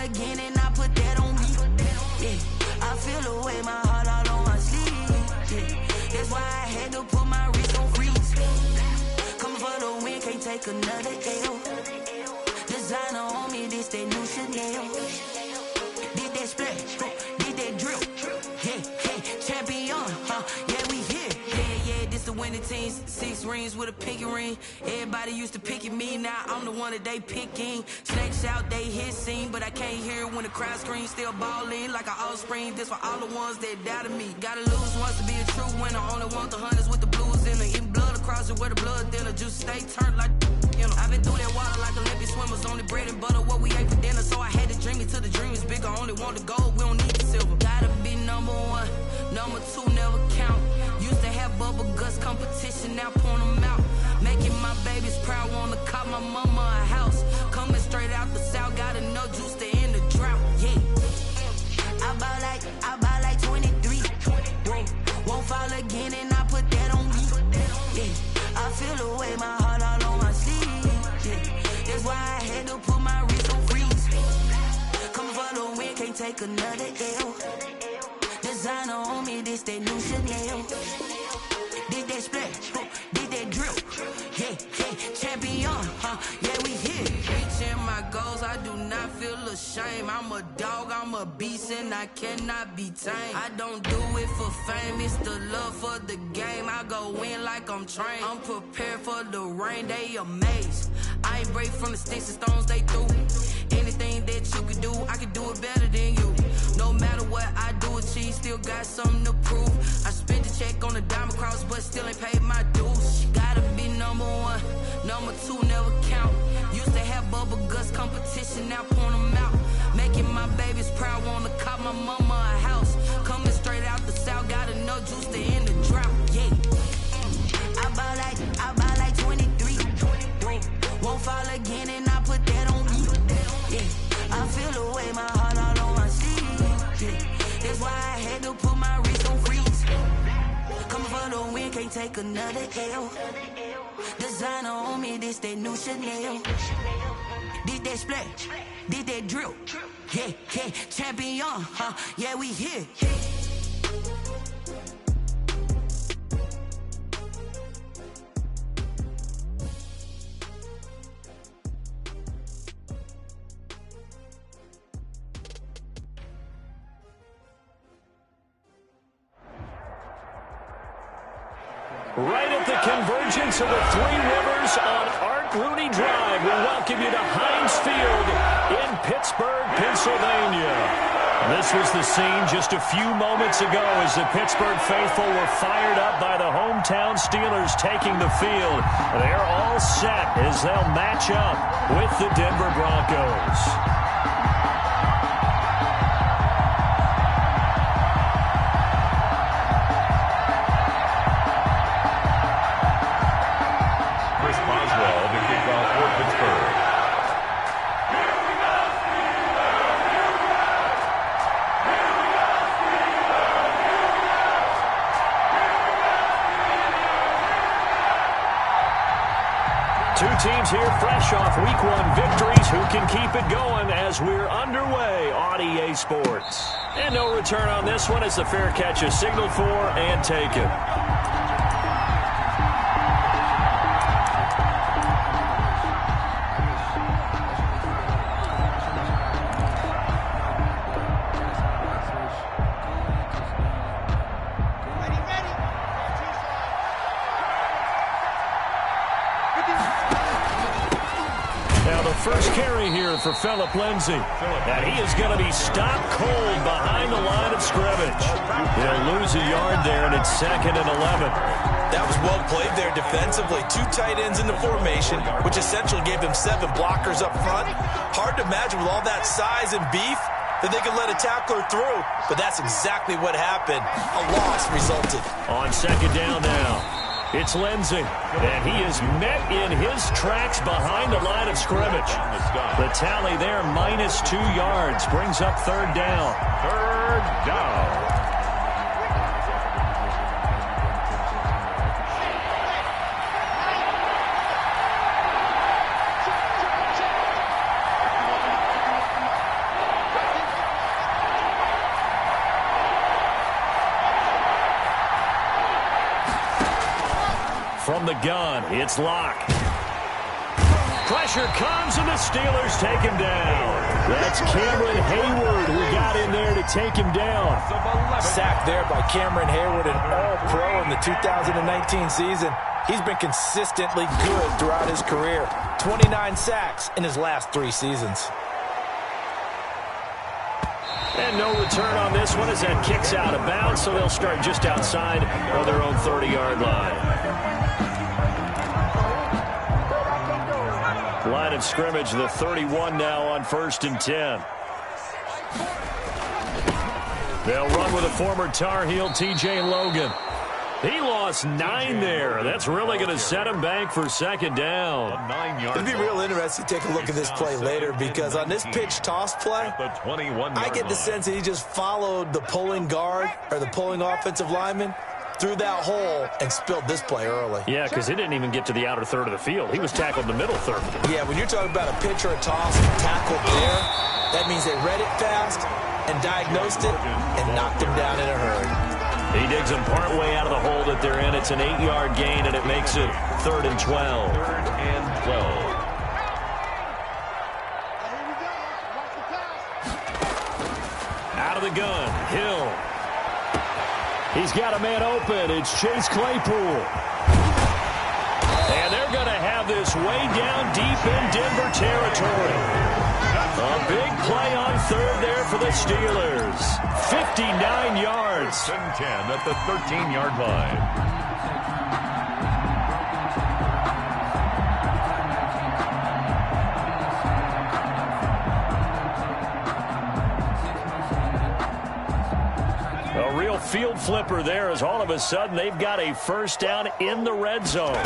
again and I put that on me. Yeah, I feel the way, my heart all on my sleeve. Yeah, that's why I had to put my wrist on freeze. Coming for the win, can't take another L. Designer on me, this that new Chanel. Did that splash, did that drill. Yeah, champion, yeah, we here. Yeah, this the winning team. 6 rings with a pinky ring. Everybody used to pick at me, now I'm the one that they picking. Snakes out, they hit scene, but I can't hear it when the crowd screams. Still balling like an offspring. This for all the ones that doubted me. Gotta lose once to be a true winner. Only want the hunters with the blues in it. Eating blood across it where the blood thinner. Juice stay turned like, you know. I've been through that water like Olympic swimmers. Only bread and butter, what we ate for dinner. So I had to dream it till the dream is bigger. Only want the gold, we don't need the silver. Gotta be number 1, number 2 never count. Used to have bubble guts competition, now point them out. Making my babies proud, wanna cop my mama a house. Coming straight out the south, got enough juice to end the drought. Yeah, I buy like 23. Whoa, won't fall again and I put that on me. Yeah, I feel the way, my heart all on my sleeve. Yeah, that's why I had to put my wrist on freeze. Coming for the win, can't take another L. Designer on me, this that new Chanel. Did that splash, did that drill. Yeah, champion, yeah, we here. Reaching my goals, I do not feel ashamed. I'm a dog, I'm a beast, and I cannot be tamed. I don't do it for fame, it's the love for the game. I go in like I'm trained. I'm prepared for the rain, they amazed. I ain't break from the sticks and stones they threw. Anything that you could do, I could do it better than you. No matter what I do, achieve, still got something to prove. I spent the check on the diamond cross, but still ain't paid my dues. Gotta be number 1, number 2 never count. Used to have bubble guts competition, now point them out. Making my babies proud, wanna cop my mama a house. Coming straight out the south, got enough juice to end the drought. Yeah, I buy like 23. Won't fall again and I put that on me. Yeah, I feel the way, my heart all on my sleeve. Yeah, that's why I had to put my wrist on freeze. Coming for the win, can't take another L. Designer on me, this that new Chanel. Did that splash, did that drill. Yeah, champion, yeah, we here. Right at the convergence of the Three Rivers on Art Rooney Drive, we welcome you to Heinz Field in Pittsburgh, Pennsylvania. This was the scene just a few moments ago as the Pittsburgh faithful were fired up by the hometown Steelers taking the field. They're all set as they'll match up with the Denver Broncos. Two teams here fresh off Week 1 victories. Who can keep it going as we're underway on EA Sports? And no return on this one as the fair catch is signaled for and taken. First carry here for Phillip Lindsay. And he is going to be stopped cold behind the line of scrimmage. He'll lose a yard there, and it's 2nd and 11. That was well played there defensively. 2 tight ends in the formation, which essentially gave them 7 blockers up front. Hard to imagine with all that size and beef that they could let a tackler through. But that's exactly what happened. A loss resulted. On 2nd down now. It's Lindsay, and he is met in his tracks behind the line of scrimmage. The tally there, -2 yards, brings up 3rd down. 3rd down. the gun. It's locked. Pressure comes, and the Steelers take him down. That's Cameron Hayward who got in there to take him down. Sacked there by Cameron Hayward, an all-pro in the 2019 season. He's been consistently good throughout his career. 29 sacks in his last 3 seasons. And no return on this one as that kicks out of bounds, so they'll start just outside of their own 30-yard line. Line of scrimmage, the 31 now on 1st and 10. They'll run with a former Tar Heel, T.J. Logan. He lost 9 there. That's really going to set him back for 2nd down. It'd be real interesting to take a look at this play later, because on this pitch toss play, I get the sense that he just followed the pulling guard or the pulling offensive lineman through that hole and spilled this play early. Yeah, because he didn't even get to the outer third of the field. He was tackled in the middle third. Yeah, when you're talking about a pitch or a toss and tackled there, that means they read it fast and diagnosed it and knocked him down in a hurry. He digs him partway out of the hole that they're in. It's an 8-yard gain, and it makes it 3rd and 12. 3rd and 12. Out of the gun, Hill. He's got a man open. It's Chase Claypool. And they're going to have this way down deep in Denver territory. A big play on 3rd there for the Steelers. 59 yards. 1st and 10 at the 13-yard line. A real field flipper there, as all of a sudden they've got a 1st down in the red zone.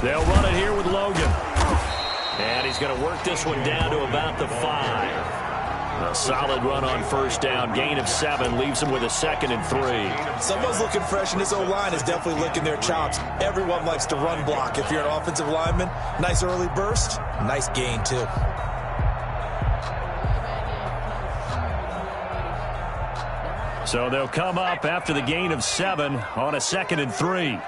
They'll run it here with Logan. And he's going to work this one down to about the 5. A solid run on 1st down. Gain of 7 leaves him with a 2nd and 3. Someone's looking fresh, and this O-line is definitely licking their chops. Everyone likes to run block. If you're an offensive lineman, nice early burst, nice gain too. So they'll come up after the gain of 7 on a 2nd and 3.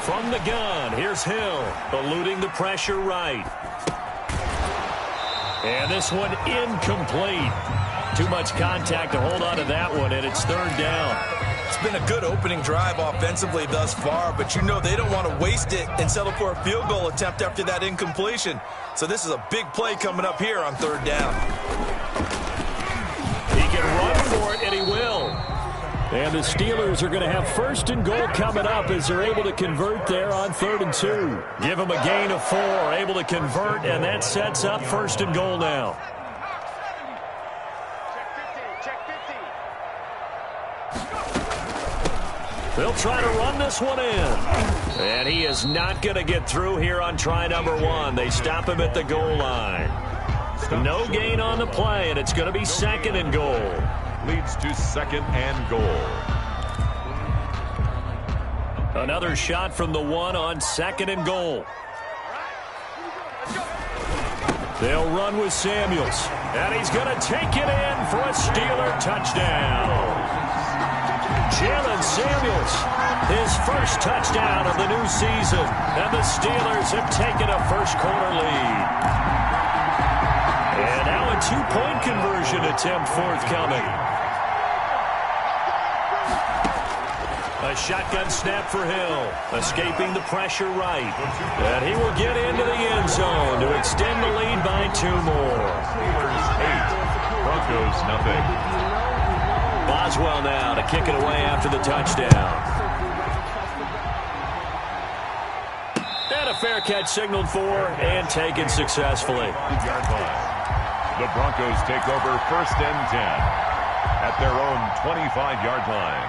From the gun, here's Hill, eluding the pressure right. And this one incomplete. Too much contact to hold on to that one, and it's 3rd down. It's been a good opening drive offensively thus far, but you know they don't want to waste it and settle for a field goal attempt after that incompletion. So this is a big play coming up here on 3rd down. He can run for it, and he will. And the Steelers are going to have 1st and goal coming up as they're able to convert there on 3rd and 2. Give them a gain of 4, able to convert, and that sets up 1st and goal now. They'll try to run this one in. And he is not going to get through here on try number 1. They stop him at the goal line. No gain on the play, and it's going to be 2nd and goal. Leads to 2nd and goal. Another shot from the 1 on 2nd and goal. They'll run with Samuels. And he's going to take it in for a Steeler touchdown. Jalen Samuels, his 1st touchdown of the new season. And the Steelers have taken a 1st quarter lead. And now a 2-point conversion attempt forthcoming. A shotgun snap for Hill, escaping the pressure right. And he will get into the end zone to extend the lead by 2 more. Steelers 8, Broncos nothing. Boswell now to kick it away after the touchdown. And a fair catch signaled for and taken successfully. Yard line. The Broncos take over 1st and 10 at their own 25-yard line.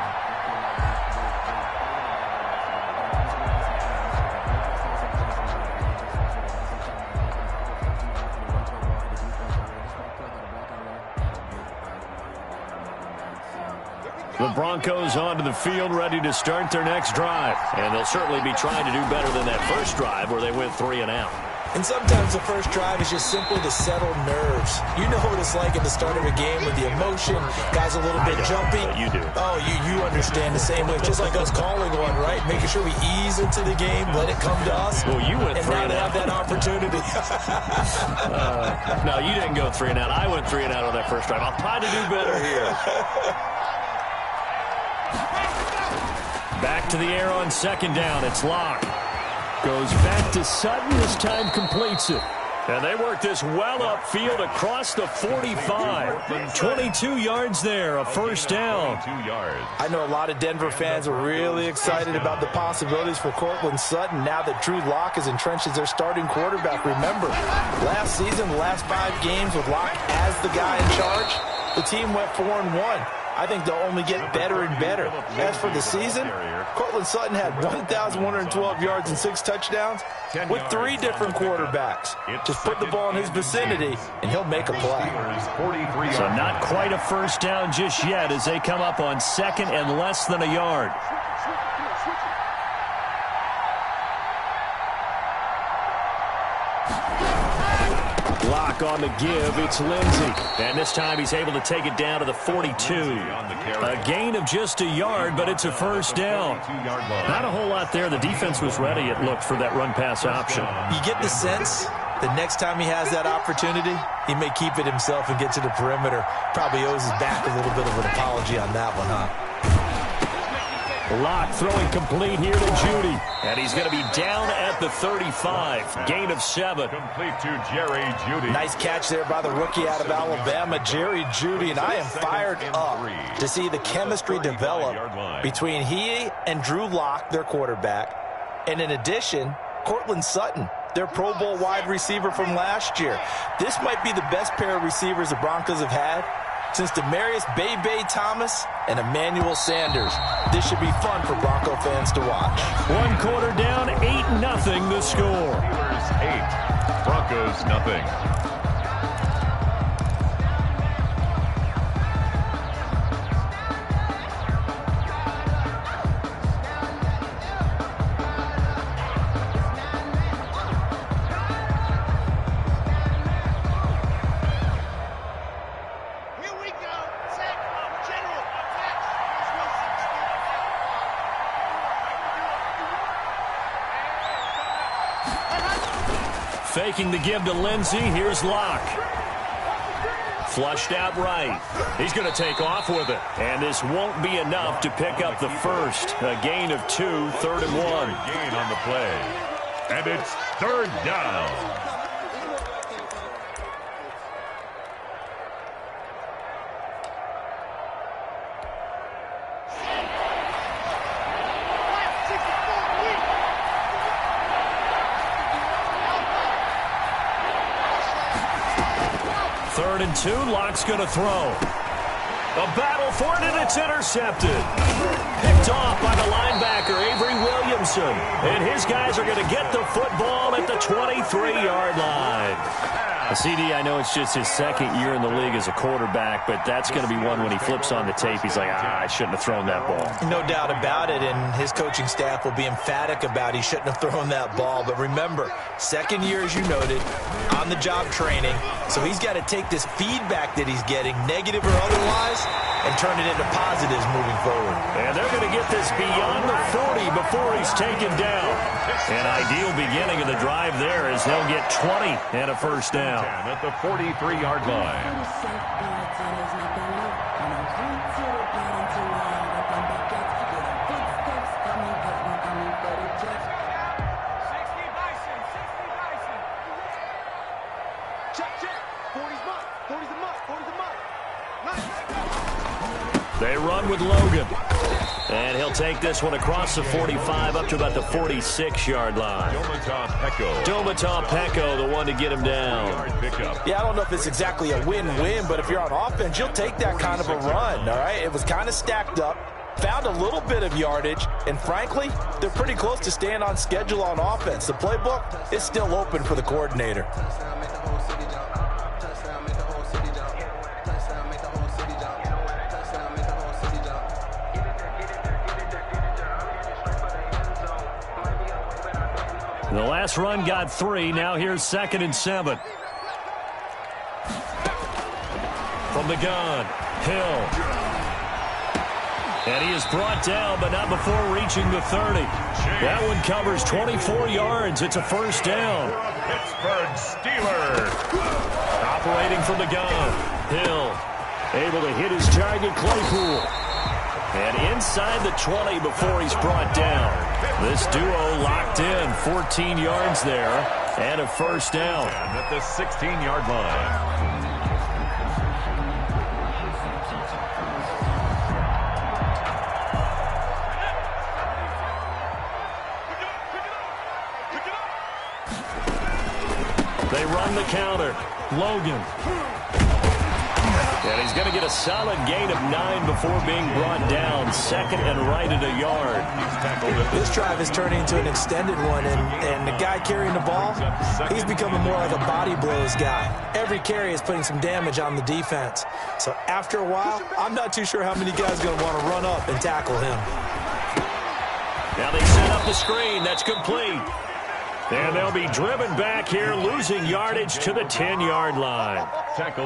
The Broncos onto the field, ready to start their next drive. And they'll certainly be trying to do better than that first drive where they went 3 and out. And sometimes the first drive is just simply to settle nerves. You know what it's like at the start of a game with the emotion. Guys a little bit jumpy. You do. Oh, you understand the same way. Just like us calling one, right? Making sure we ease into the game, let it come to us. Well, you went and 3 now and to out. have that opportunity. No, you didn't go 3 and out. I went 3 and out on that first drive. I'll try to do better here. Back to the air on second down. It's Locke. Goes back to Sutton. This time completes it. And they work this well upfield across the 45. 22 yards there, a first down. 22 yards. I know a lot of Denver fans are really excited about the possibilities for Courtland Sutton now that Drew Lock is entrenched as their starting quarterback. Remember, last season, the last 5 games with Lock as the guy in charge, the team went 4-1. I think they'll only get better and better. As for the season, Courtland Sutton had 1,112 yards and 6 touchdowns with 3 different quarterbacks. Just put the ball in his vicinity, and he'll make a play. So not quite a first down just yet as they come up on second and less than a yard. Lock on the give. It's Lindsey. And this time he's able to take it down to the 42. A gain of just a yard, but it's a first down. Not a whole lot there. The defense was ready, it looked, for that run-pass option. You get the sense the next time he has that opportunity, he may keep it himself and get to the perimeter. Probably owes his back a little bit of an apology on that one, huh? Locke throwing complete here to Judy. And he's going to be down at the 35. Gain of 7. Complete to Jerry Judy. Nice catch there by the rookie out of Alabama, Jerry Judy. And I am fired up to see the chemistry develop between he and Drew Lock, their quarterback. And in addition, Courtland Sutton, their Pro Bowl wide receiver from last year. This might be the best pair of receivers the Broncos have had since Demaryius Bebe Thomas and Emmanuel Sanders. This should be fun for Bronco fans to watch. 1 quarter down, 8-0 the score. 8, Broncos nothing. Faking the give to Lindsey. Here's Locke. Flushed out right. He's going to take off with it. And this won't be enough to pick up the first. A gain of 2, 3rd and 1. Gain on the play. And it's 3rd down. Third and 2, Locke's going to throw. A battle for it, and it's intercepted. Picked off by the linebacker, Avery Williamson. And his guys are going to get the football at the 23-yard line. CD, I know it's just his 2nd year in the league as a quarterback, but that's going to be one when he flips on the tape, he's like, I shouldn't have thrown that ball. No doubt about it, and his coaching staff will be emphatic about he shouldn't have thrown that ball. But remember, 2nd year, as you noted, on-the-job training, so he's got to take this feedback that he's getting, negative or otherwise, and turn it into positives moving forward. And they're going to get this beyond the 40 before he's taken down. An ideal beginning of the drive there as they'll get 20 and a first down. At the 43-yard line. They run with Logan. And he'll take this one across the 45 up to about the 46-yard line. Domata Peko, the one to get him down. Yeah, I don't know if it's exactly a win-win, but if you're on offense, you'll take that kind of a run, all right? It was kind of stacked up, found a little bit of yardage, and frankly, they're pretty close to staying on schedule on offense. The playbook is still open for the coordinator. The last run got 3. Now here's 2nd and 7. From the gun, Hill. And he is brought down, but not before reaching the 30. That one covers 24 yards. It's a first down. Pittsburgh Steelers. Operating from the gun, Hill. Able to hit his target, Claypool. And inside the 20 before he's brought down. This duo locked in, 14 yards there, and a first down. And at the 16-yard line. They run the counter. Logan. And he's going to get a solid gain of 9 before being brought down. 2nd and right at a yard. This drive is turning into an extended one, and the guy carrying the ball, he's becoming more like a body blows guy. Every carry is putting some damage on the defense. So after a while, I'm not too sure how many guys are going to want to run up and tackle him. Now they set up the screen. That's complete. And they'll be driven back here, losing yardage to the 10-yard line.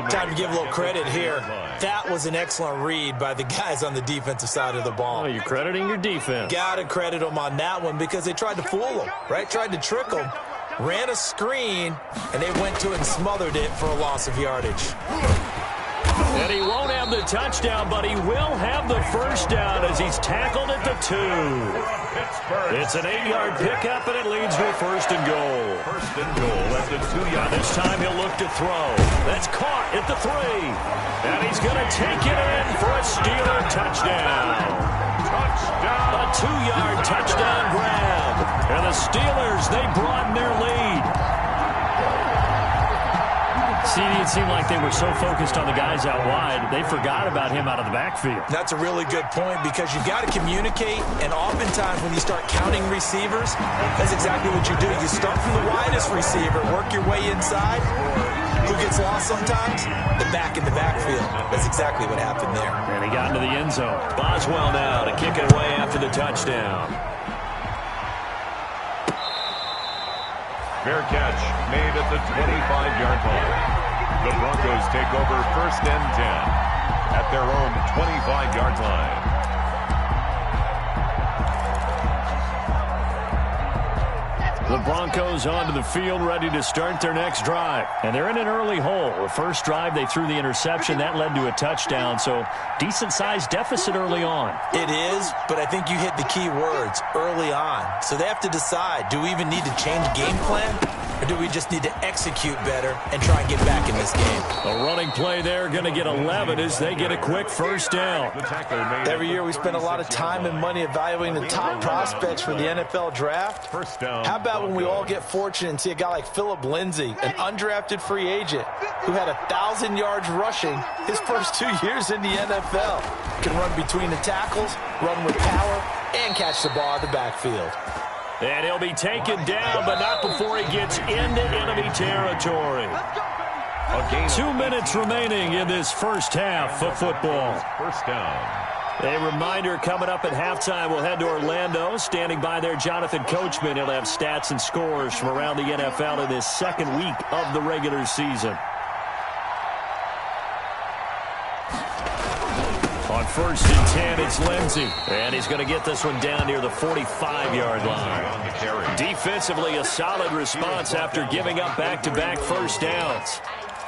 Time to give a little credit here. That was an excellent read by the guys on the defensive side of the ball. Oh, you're crediting your defense. Got to credit them on that one because they tried to fool them, right? Tried to trick them, ran a screen, and they went to it and smothered it for a loss of yardage. And he won't have the touchdown, but he will have the first down as he's tackled at the 2. It's an 8-yard pickup, and it leads to a 1st and goal. 1st and goal at the 2-yard. This time he'll look to throw. That's caught at the 3. And he's going to take it in for a Steeler touchdown. Touchdown. A 2-yard touchdown grab. And the Steelers, they broaden their lead. See, it seemed like they were so focused on the guys out wide, they forgot about him out of the backfield. That's a really good point because you've got to communicate, and oftentimes when you start counting receivers, that's exactly what you do. You start from the widest receiver, work your way inside. Who gets lost sometimes? The back in the backfield. That's exactly what happened there. And he got into the end zone. Boswell now to kick it away after the touchdown. Fair catch made at the 25-yard line. The Broncos take over 1st and 10 at their own 25-yard line. The Broncos onto the field, ready to start their next drive. And they're in an early hole. The first drive, they threw the interception. That led to a touchdown, so decent-sized deficit early on. It is, but I think you hit the key words, early on. So they have to decide, do we even need to change game plan? Or do we just need to execute better and try and get back in this game? A running play there, going to get 11 as they get a quick first down. Every year we spend a lot of time and money evaluating the top prospects for the NFL draft. First down. How about when we all get fortunate and see a guy like Phillip Lindsay, an undrafted free agent who had 1,000 yards rushing his first 2 years in the NFL. Can run between the tackles, run with power, and catch the ball in the backfield. And he'll be taken down, but not before he gets into enemy territory. 2 minutes remaining in this first half of football. First down. A reminder coming up at halftime, we'll head to Orlando. Standing by there, Jonathan Coachman. He'll have stats and scores from around the NFL in this second week of the regular season. On 1st and 10, it's Lindsay. And he's going to get this one down near the 45-yard line. Defensively, a solid response after giving up back-to-back first downs.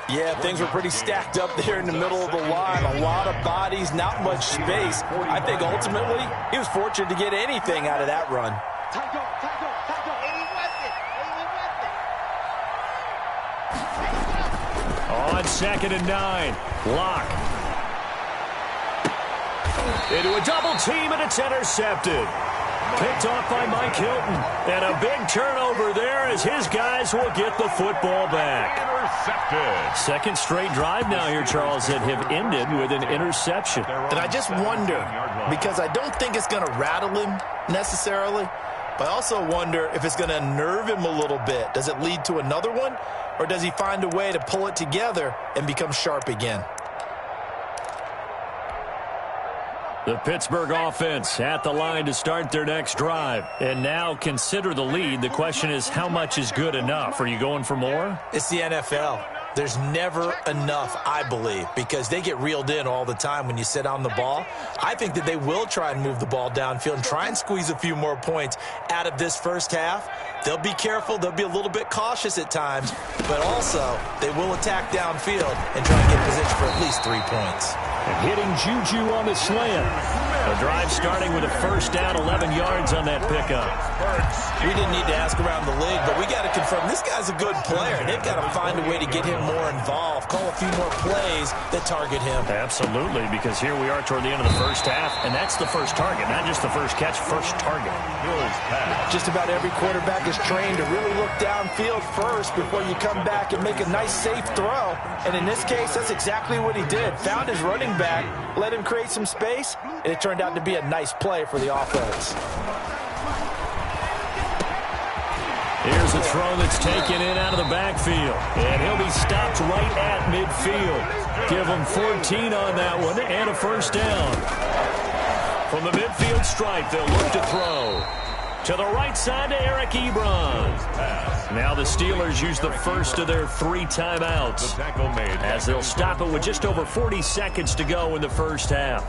Yeah, things were pretty stacked up there in the middle of the line. A lot of bodies, not much space. I think ultimately he was fortunate to get anything out of that run. On 2nd and 9, Locke. Into a double team, and it's intercepted. Picked off by Mike Hilton. And a big turnover there as his guys will get the football back. Intercepted. Second straight drive now here, Charles, that have ended with an interception. And I just wonder, because I don't think it's going to rattle him necessarily, but I also wonder if it's going to unnerve him a little bit. Does it lead to another one, or does he find a way to pull it together and become sharp again? The Pittsburgh offense at the line to start their next drive. And now consider the lead. The question is, how much is good enough? Are you going for more? It's the NFL. There's never enough, I believe, because they get reeled in all the time when you sit on the ball. I think that they will try and move the ball downfield and try and squeeze a few more points out of this first half. They'll be careful. They'll be a little bit cautious at times, but also they will attack downfield and try and get position for at least 3 points. And hitting Juju on the slant. A drive starting with a first down, 11 yards on that pickup. We didn't need to ask around the league, but we got to confirm this guy's a good player. They've got to find a way to get him more involved, call a few more plays that target him. Absolutely, because here we are toward the end of the first half, and that's the first target, not just the first catch, first target. Just about every quarterback is trained to really look downfield first before you come back and make a nice, safe throw. And in this case, that's exactly what he did. Found his running back, let him create some space, and it turned out to be a nice play for the offense. Here's a throw that's taken in out of the backfield. And he'll be stopped right at midfield. Give him 14 on that one and a first down. From the midfield stripe, they'll look to throw. To the right side to Eric Ebron. Now the Steelers use the first of their 3 timeouts as they'll stop it with just over 40 seconds to go in the first half.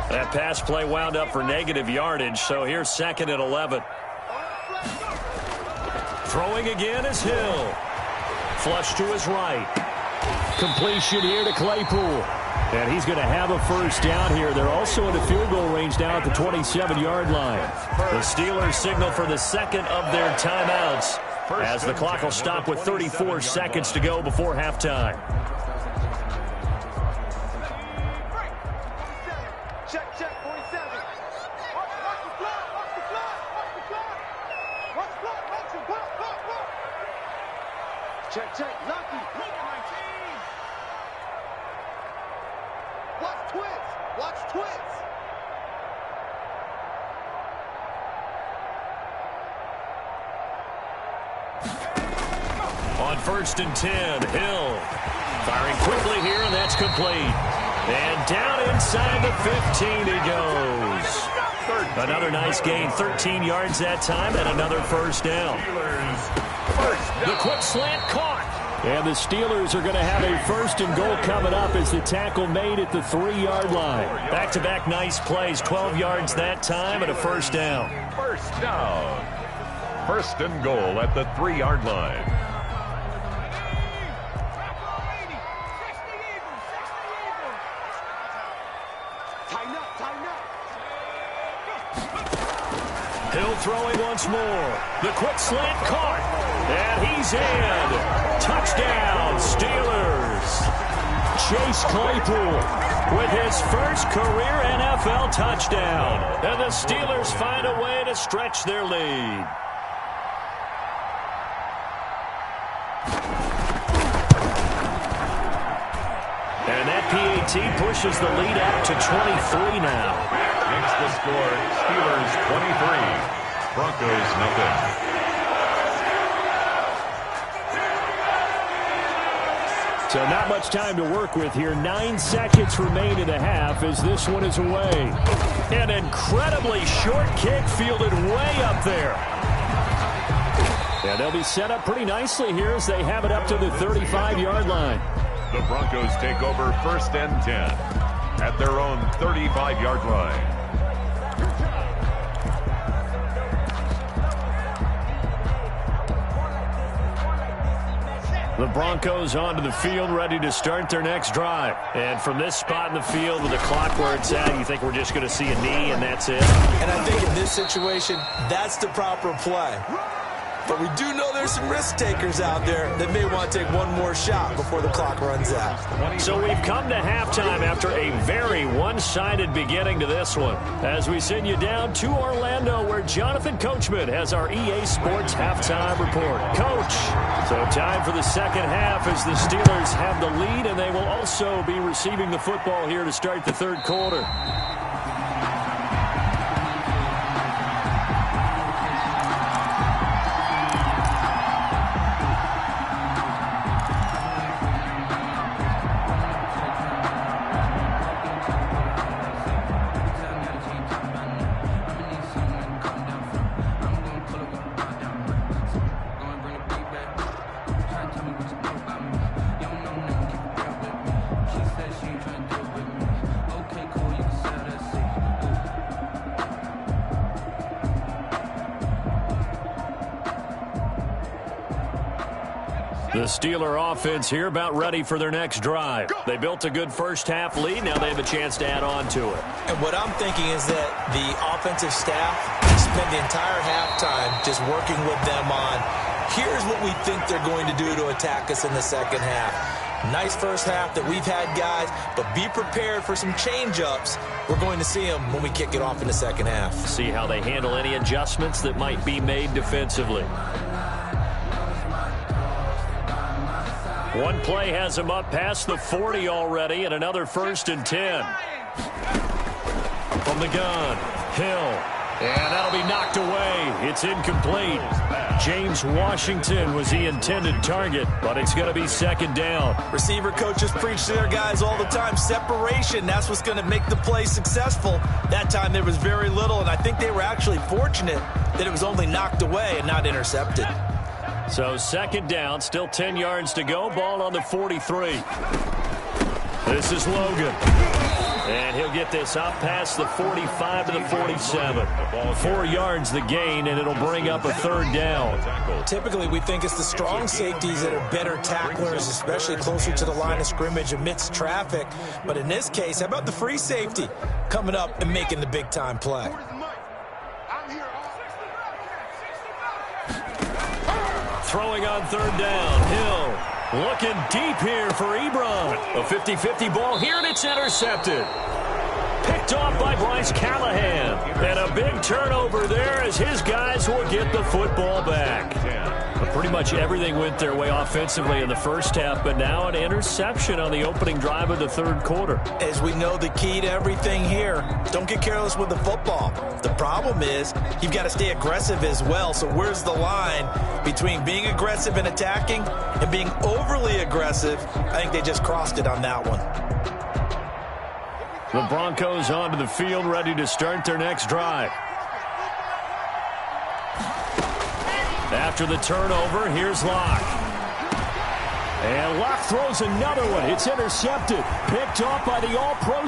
That pass play wound up for negative yardage, so here's 2nd and 11. Throwing again is Hill. Flush to his right. Completion here to Claypool. And he's going to have a first down here. They're also in the field goal range now at the 27-yard line. The Steelers signal for the second of their timeouts as the clock will stop with 34 seconds to go before halftime. On 1st and 10, Hill firing quickly here, and that's complete. And down inside the 15 he goes. Another nice gain, 13 yards that time, and another first down. The quick slant caught. And the Steelers are going to have a 1st and goal coming up as the tackle made at the 3-yard line. Back-to-back nice plays, 12 yards that time, and a first down. First down. 1st and goal at the 3-yard line. Hill throwing once more. The quick slant caught. And he's in. Touchdown, Steelers. Chase Claypool with his first career NFL touchdown. And the Steelers find a way to stretch their lead. And that PAT pushes the lead out to 23 now. Makes the score Steelers 23, Broncos nothing. So not much time to work with here. 9 seconds remain in the half as this one is away. An incredibly short kick fielded way up there. Yeah, they'll be set up pretty nicely here as they have it up to the 35-yard line. The Broncos take over 1st and 10 at their own 35-yard line. The Broncos onto the field, ready to start their next drive. And from this spot in the field with the clock where it's at, you think we're just going to see a knee and that's it? And I think in this situation, that's the proper play. But we do know there's there's some risk takers out there that may want to take one more shot before the clock runs out. So we've come to halftime after a very one-sided beginning to this one. As we send you down to Orlando, where Jonathan Coachman has our EA Sports halftime report. Coach, so time for the second half as the Steelers have the lead, and they will also be receiving the football here to start the third quarter. The Steeler offense here about ready for their next drive. They built a good first-half lead. Now they have a chance to add on to it. And what I'm thinking is that the offensive staff spent the entire halftime just working with them on, here's what we think they're going to do to attack us in the second half. Nice first half that we've had, guys, but be prepared for some change-ups. We're going to see them when we kick it off in the second half. See how they handle any adjustments that might be made defensively. One play has him up past the 40 already, and another 1st and 10. From the gun, Hill. And that'll be knocked away. It's incomplete. James Washington was the intended target, but it's going to be second down. Receiver coaches preach to their guys all the time. Separation, that's what's going to make the play successful. That time there was very little, and I think they were actually fortunate that it was only knocked away and not intercepted. So second down, still 10 yards to go. Ball on the 43. This is Logan. And he'll get this up past the 45 to the 47. 4 yards the gain, and it'll bring up a third down. Typically, we think it's the strong safeties that are better tacklers, especially closer to the line of scrimmage amidst traffic. But in this case, how about the free safety coming up and making the big-time play? Throwing on third down, Hill looking deep here for Ebron. A 50-50 ball here, and it's intercepted. Picked off by Bryce Callahan. And a big turnover there as his guys will get the football back. But pretty much everything went their way offensively in the first half, but now an interception on the opening drive of the third quarter. As we know, the key to everything here, don't get careless with the football. The problem is you've got to stay aggressive as well. So where's the line between being aggressive and attacking and being overly aggressive? I think they just crossed it on that one. The Broncos onto the field, ready to start their next drive. After the turnover, here's Locke. And Locke throws another one. It's intercepted. Picked off by the All-Pro.